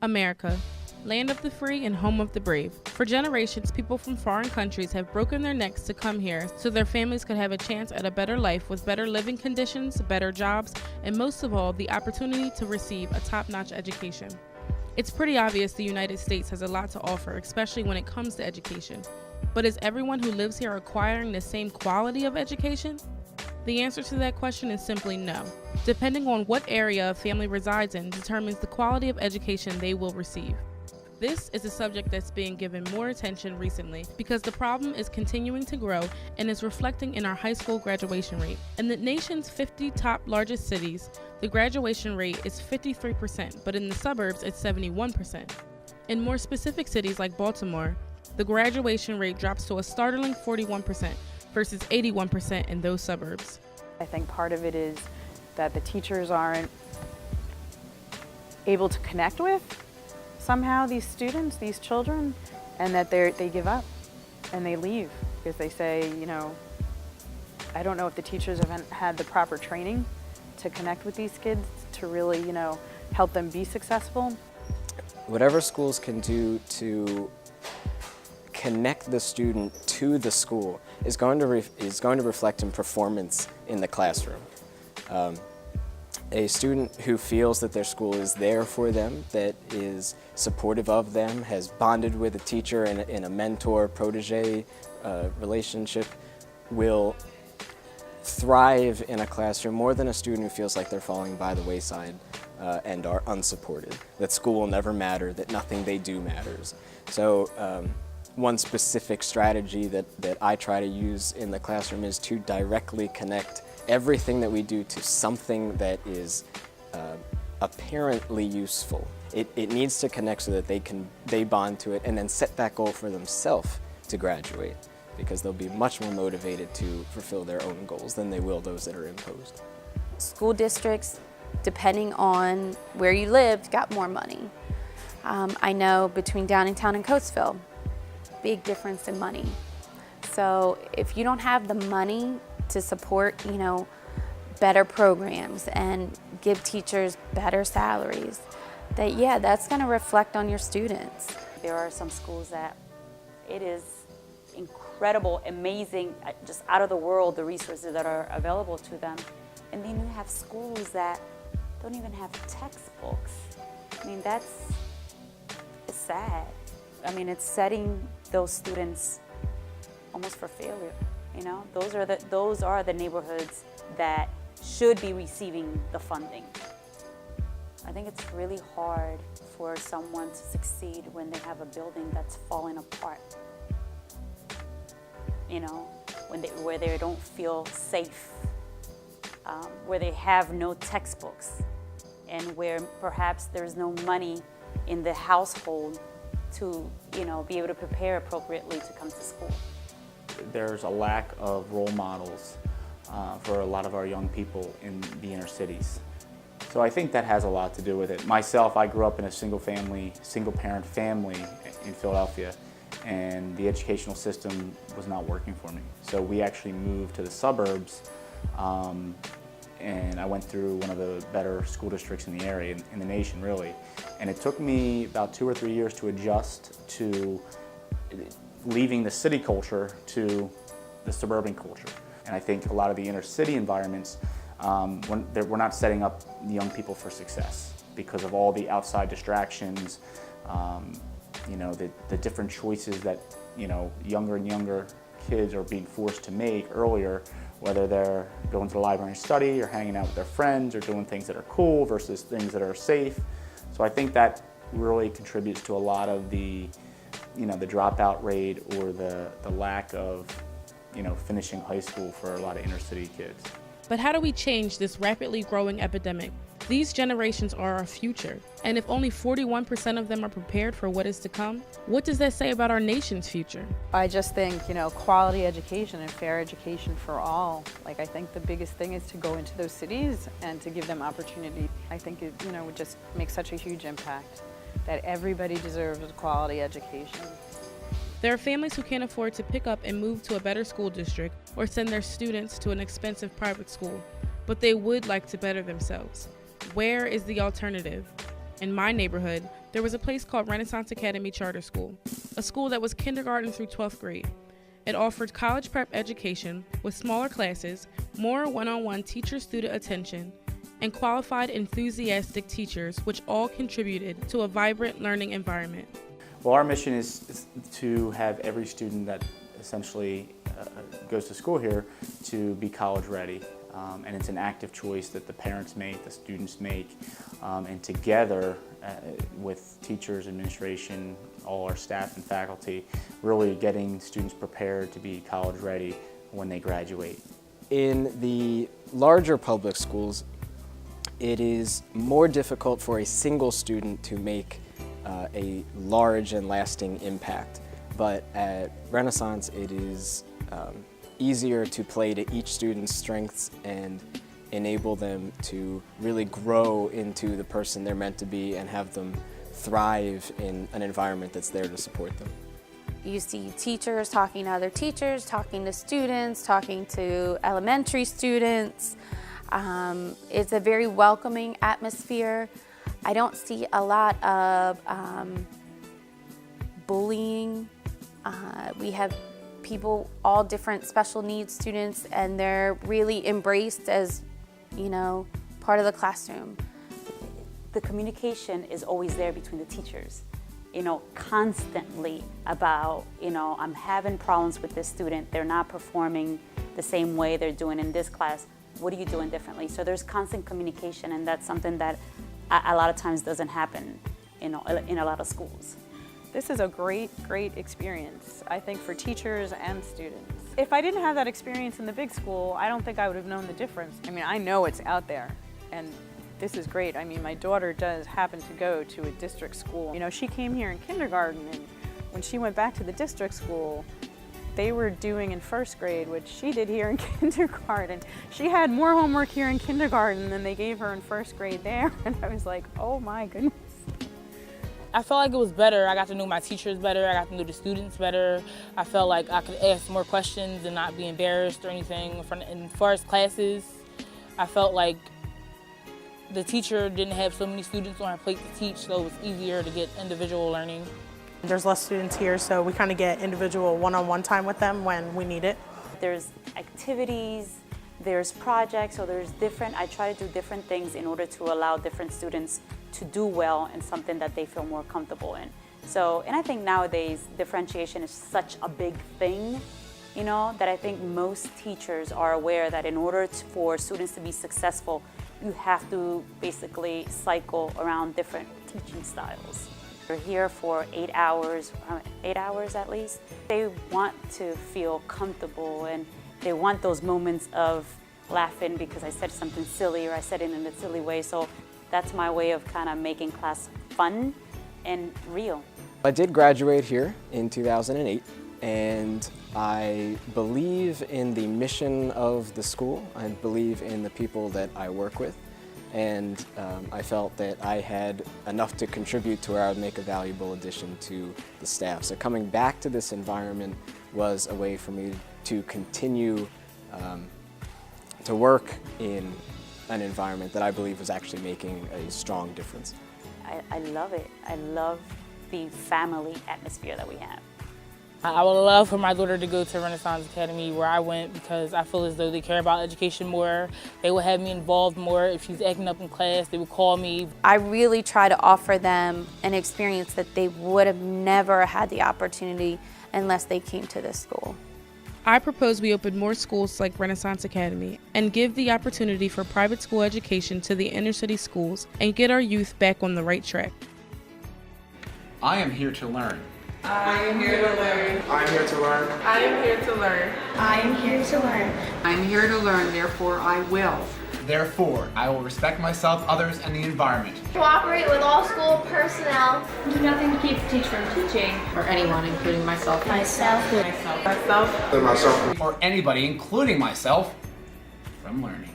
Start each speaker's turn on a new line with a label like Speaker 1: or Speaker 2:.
Speaker 1: America, land of the free and home of the brave. For generations, people from foreign countries have broken their necks to come here so their families could have a chance at a better life with better living conditions, better jobs, and most of all, the opportunity to receive a top-notch education. It's pretty obvious the United States has a lot to offer, especially when it comes to education. But is everyone who lives here acquiring the same quality of education? The answer to that question is simply no. Depending on what area a family resides in determines the quality of education they will receive. This is a subject that's being given more attention recently because the problem is continuing to grow and is reflecting in our high school graduation rate. In the nation's 50 top largest cities, the graduation rate is 53%, but in the suburbs it's 71%. In more specific cities like Baltimore, the graduation rate drops to a startling 41%. Versus 81% in those suburbs.
Speaker 2: I think part of it is that the teachers aren't able to connect with somehow these students, these children, and that they give up and they leave because they say, I don't know if the teachers haven't had the proper training to connect with these kids to really, help them be successful.
Speaker 3: Whatever schools can do to connect the student to the school is going to reflect in performance in the classroom. A student who feels that their school is there for them, that is supportive of them, has bonded with a teacher in a mentor-protege relationship, will thrive in a classroom more than a student who feels like they're falling by the wayside and are unsupported, that school will never matter, that nothing they do matters. So one specific strategy that I try to use in the classroom is to directly connect everything that we do to something that is apparently useful. It needs to connect so that they bond to it and then set that goal for themselves to graduate, because they'll be much more motivated to fulfill their own goals than they will those that are imposed.
Speaker 4: School districts, depending on where you lived, got more money. I know between Downingtown and Coatesville, big difference in money. So if you don't have the money to support, better programs and give teachers better salaries, that's going to reflect on your students.
Speaker 5: There are some schools that it is incredible, amazing, just out of the world, the resources that are available to them. And then you have schools that don't even have textbooks. I mean, it's sad. I mean, it's setting those students almost for failure. Those are the neighborhoods that should be receiving the funding. I think it's really hard for someone to succeed when they have a building that's falling apart. Where they don't feel safe, where they have no textbooks, and where perhaps there's no money in the household to be able to prepare appropriately to come to school.
Speaker 6: There's a lack of role models for a lot of our young people in the inner cities. So I think that has a lot to do with it. Myself, I grew up in a single-parent family in Philadelphia, and the educational system was not working for me. So we actually moved to the suburbs, and I went through one of the better school districts in the area, in the nation really. And it took me about 2 or 3 years to adjust to leaving the city culture to the suburban culture. And I think a lot of the inner city environments, we're not setting up young people for success because of all the outside distractions, the different choices that younger and younger kids are being forced to make earlier, whether they're going to the library and study or hanging out with their friends or doing things that are cool versus things that are safe. So I think that really contributes to a lot of the dropout rate or the lack of finishing high school for a lot of inner city kids.
Speaker 1: But how do we change this rapidly growing epidemic? These generations are our future, and if only 41% of them are prepared for what is to come, what does that say about our nation's future?
Speaker 2: I just think, quality education and fair education for all. I think the biggest thing is to go into those cities and to give them opportunity. I think it, would just make such a huge impact that everybody deserves a quality education.
Speaker 1: There are families who can't afford to pick up and move to a better school district or send their students to an expensive private school, but they would like to better themselves. Where is the alternative? In my neighborhood, there was a place called Renaissance Academy Charter School, a school that was kindergarten through 12th grade. It offered college prep education with smaller classes, more one-on-one teacher-student attention, and qualified, enthusiastic teachers, which all contributed to a vibrant learning environment.
Speaker 6: Well, our mission is to have every student that essentially goes to school here to be college ready. And it's an active choice that the parents make, the students make, and together with teachers, administration, all our staff and faculty, really getting students prepared to be college ready when they graduate.
Speaker 3: In the larger public schools, it is more difficult for a single student to make a large and lasting impact. But at Renaissance, it is easier to play to each student's strengths and enable them to really grow into the person they're meant to be and have them thrive in an environment that's there to support them.
Speaker 4: You see teachers talking to other teachers, talking to students, talking to elementary students. It's a very welcoming atmosphere. I don't see a lot of bullying. We have people, all different special needs students, and they're really embraced as, you know, part of the classroom.
Speaker 5: The communication is always there between the teachers, you know, constantly about, you know, I'm having problems with this student. They're not performing the same way they're doing in this class. What are you doing differently? So there's constant communication, and that's something that a lot of times doesn't happen, you know, in a lot of schools.
Speaker 2: This is a great experience, I think, for teachers and students. If I didn't have that experience in the big school, I don't think I would have known the difference. I mean, I know it's out there, and this is great. I mean, my daughter does happen to go to a district school. You know, she came here in kindergarten, and when she went back to the district school, they were doing in first grade what she did here in kindergarten. She had more homework here in kindergarten than they gave her in first grade there, and I was like, oh my goodness.
Speaker 7: I felt like it was better. I got to know my teachers better. I got to know the students better. I felt like I could ask more questions and not be embarrassed or anything. In as far as classes, I felt like the teacher didn't have so many students on her plate to teach, so it was easier to get individual learning.
Speaker 8: There's less students here, so we kind of get individual one-on-one time with them when we need it.
Speaker 5: There's activities, there's projects, so there's different, I try to do different things in order to allow different students to do well in something that they feel more comfortable in. So, and I think nowadays differentiation is such a big thing, you know, that I think most teachers are aware that in order for students to be successful, you have to basically cycle around different teaching styles. They're here for 8 hours at least. They want to feel comfortable, and they want those moments of laughing because I said something silly or I said it in a silly way. So that's my way of kind of making class fun and real.
Speaker 3: I did graduate here in 2008, and I believe in the mission of the school. I believe in the people that I work with, and I felt that I had enough to contribute to where I would make a valuable addition to the staff. So coming back to this environment was a way for me to continue to work in an environment that I believe was actually making a strong difference.
Speaker 5: I love it. I love the family atmosphere that we have.
Speaker 7: I would love for my daughter to go to Renaissance Academy where I went, because I feel as though they care about education more. They would have me involved more. If she's acting up in class, they would call me.
Speaker 4: I really try to offer them an experience that they would have never had the opportunity unless they came to this school.
Speaker 1: I propose we open more schools like Renaissance Academy and give the opportunity for private school education to the inner city schools and get our youth back on the right track.
Speaker 9: I am here to learn.
Speaker 10: I am here to learn.
Speaker 9: I am here to learn.
Speaker 10: I am here to learn.
Speaker 11: I am here to learn.
Speaker 10: I am here to learn, therefore I will.
Speaker 9: Therefore, I will respect myself, others, and the environment.
Speaker 11: Cooperate with all school personnel.
Speaker 12: Do nothing to keep the teacher from teaching.
Speaker 10: Or anyone, including myself.
Speaker 11: Myself.
Speaker 10: Myself.
Speaker 9: Or anybody, including myself, from learning.